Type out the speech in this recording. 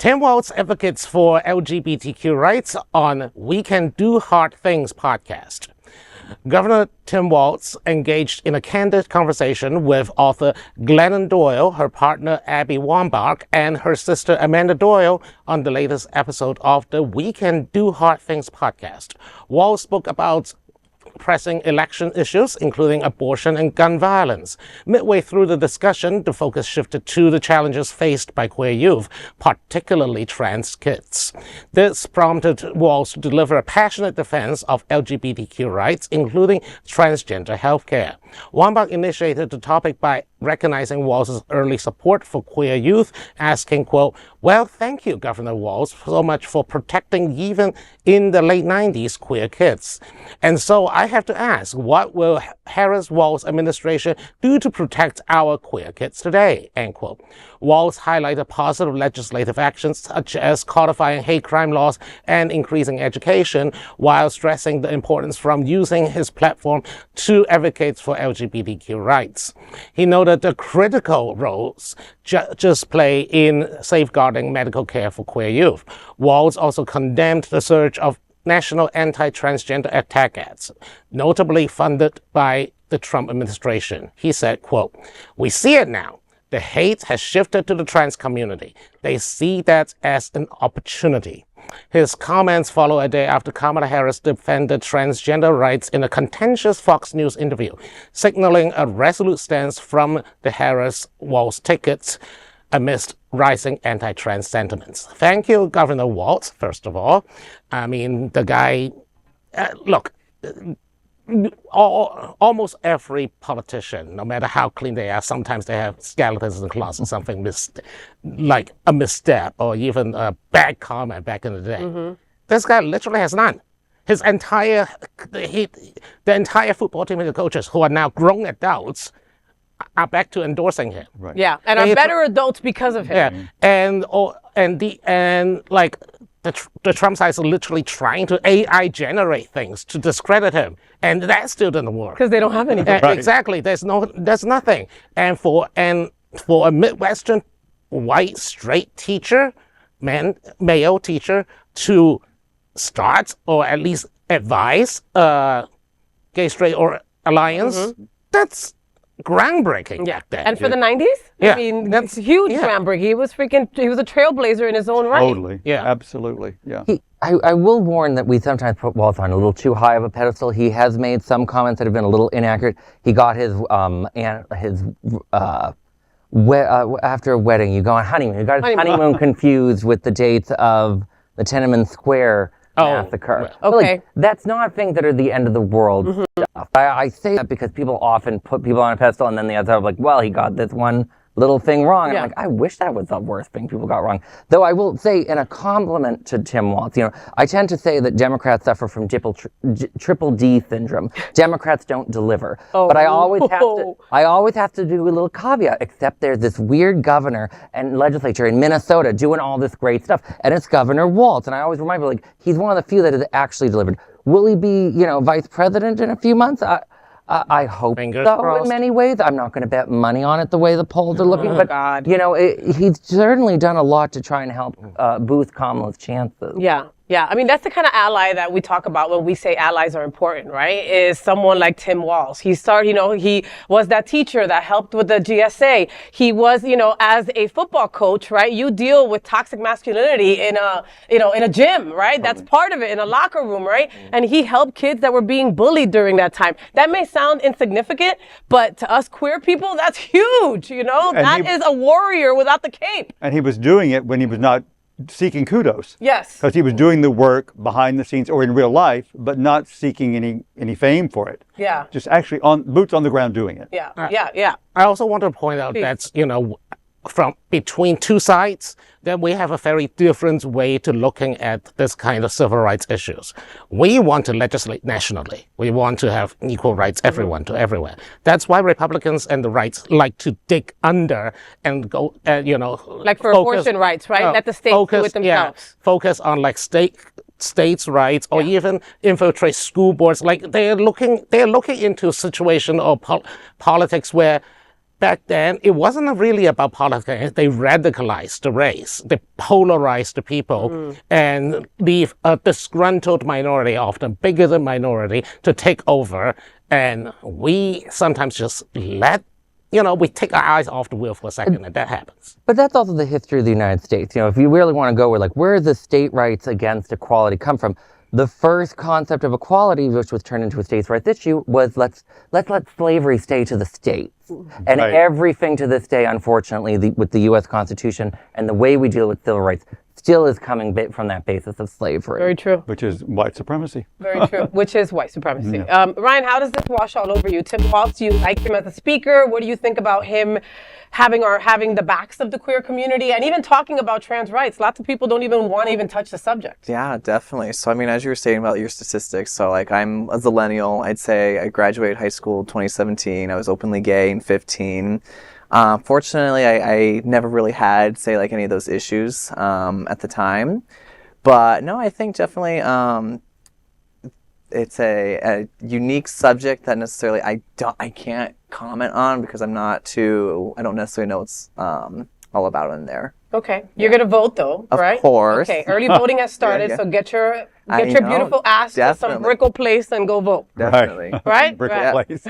Tim Walz advocates for LGBTQ rights on We Can Do Hard Things podcast. Governor Tim Walz engaged in a candid conversation with author Glennon Doyle, her partner Abby Wambach, and her sister Amanda Doyle on the latest episode of the We Can Do Hard Things podcast. Walz spoke about pressing election issues, including abortion and gun violence. Midway through the discussion, the focus shifted to the challenges faced by queer youth, particularly trans kids. This prompted Walz to deliver a passionate defense of LGBTQ rights, including transgender healthcare. Wambach initiated the topic by recognizing Walz's early support for queer youth, asking, quote, "Well, thank you, Governor Walz, so much for protecting even in the late 90s queer kids. And so I have to ask, what will Harris-Walz administration do to protect our queer kids today?" End quote. Walz highlighted positive legislative actions such as codifying hate crime laws and increasing education, while stressing the importance from using his platform to advocate for LGBTQ rights. He noted the critical roles judges play in safeguarding medical care for queer youth. Walz also condemned the surge of national anti-transgender attack ads, notably funded by the Trump administration. He said, quote, "We see it now. The hate has shifted to the trans community. They see that as an opportunity." His comments follow a day after Kamala Harris defended transgender rights in a contentious Fox News interview, signaling a resolute stance from the Harris-Walz tickets amidst rising anti-trans sentiments. Thank you, Governor Walz, first of all. I mean, the guy, look, almost every politician, no matter how clean they are, sometimes they have skeletons in the closet, something like a misstep or even a bad comment back in the day. Mm-hmm. This guy literally has none. The entire football team and the coaches, who are now grown adults, are back to endorsing him. Right. Yeah, and are better adults because of him. Yeah, the Trump side is literally trying to AI generate things to discredit him, and that still doesn't work because they don't have anything. Right. Exactly, there's nothing. And for a Midwestern white straight teacher, male teacher, to start or at least advise gay straight or alliance, that's groundbreaking back then. And for the 90s? Yeah. I mean, that's huge groundbreaking. He was a trailblazer in his own right. Totally. Yeah. Absolutely. Yeah. I will warn that we sometimes put Walz on a little too high of a pedestal. He has made some comments that have been a little inaccurate. He got after a wedding, you go on honeymoon. He got his honeymoon confused with the dates of the Tiananmen Square massacre. Okay. Like, that's not things that are the end of the world stuff. I say that because people often put people on a pedestal and then the other like, well, he got this one little thing wrong. I'm like, I wish that was the worst thing people got wrong. Though I will say, in a compliment to Tim Walz, I tend to say that Democrats suffer from triple D syndrome. Democrats don't deliver. But I always have to do a little caveat, except there's this weird governor and legislature in Minnesota doing all this great stuff, and it's Governor Walz. And I always remind people, like, he's one of the few that has actually delivered. Will he be, vice president in a few months? I hope so in many ways. I'm not going to bet money on it the way the polls are looking. But, he's certainly done a lot to try and help boost Kamala's chances. Yeah. Yeah, I mean, that's the kind of ally that we talk about when we say allies are important, right? Is someone like Tim Walz. He was that teacher that helped with the GSA. He was, as a football coach, right? You deal with toxic masculinity in a gym, right? That's part of it, in a locker room, right? And he helped kids that were being bullied during that time. That may sound insignificant, but to us queer people, that's huge, That is a warrior without the cape. And he was doing it when he was not seeking kudos. Yes. Because he was doing the work behind the scenes or in real life, but not seeking any fame for it. Yeah. Just actually boots on the ground doing it. Yeah. Yeah. I also want to point out that, from between two sides, that we have a very different way to looking at this kind of civil rights issues. We want to legislate nationally. We want to have equal rights, everyone to everywhere. That's why Republicans and the rights like to dig under and go, like for abortion rights, right? Let the states do it themselves. Yeah, focus on like states' rights, or even infiltrate school boards. Like they're looking into a situation or politics where back then, it wasn't really about politics. They radicalized the race. They polarized the people and leave a disgruntled minority, often bigger than minority, to take over. And we sometimes just we take our eyes off the wheel for a second, and that happens. But that's also the history of the United States. If you really want to go where does state rights against equality come from? The first concept of equality, which was turned into a states' rights issue, was let's let slavery stay to the states. And everything to this day, unfortunately, with the U.S. Constitution and the way we deal with civil rights, still is coming from that basis of slavery. Very true. Which is white supremacy. Very true. Which is white supremacy. Ryan, how does this wash all over you? Tim Walz, do you like him as a speaker? What do you think about him having the backs of the queer community and even talking about trans rights? Lots of people don't even want to even touch the subject. Yeah, definitely. So, I mean, as you were saying about your statistics, so like I'm a zillennial. I'd say I graduated high school 2017. I was openly gay in 15. Fortunately, I never really had, say, like any of those issues at the time. But no, I think definitely it's a unique subject that necessarily I can't comment on because I don't necessarily know what's all about in there. Okay, you're gonna vote though, right? Of course. Okay, early voting has started, so get your beautiful ass to some brickle place and go vote. Definitely. Right? Brickle Right. place.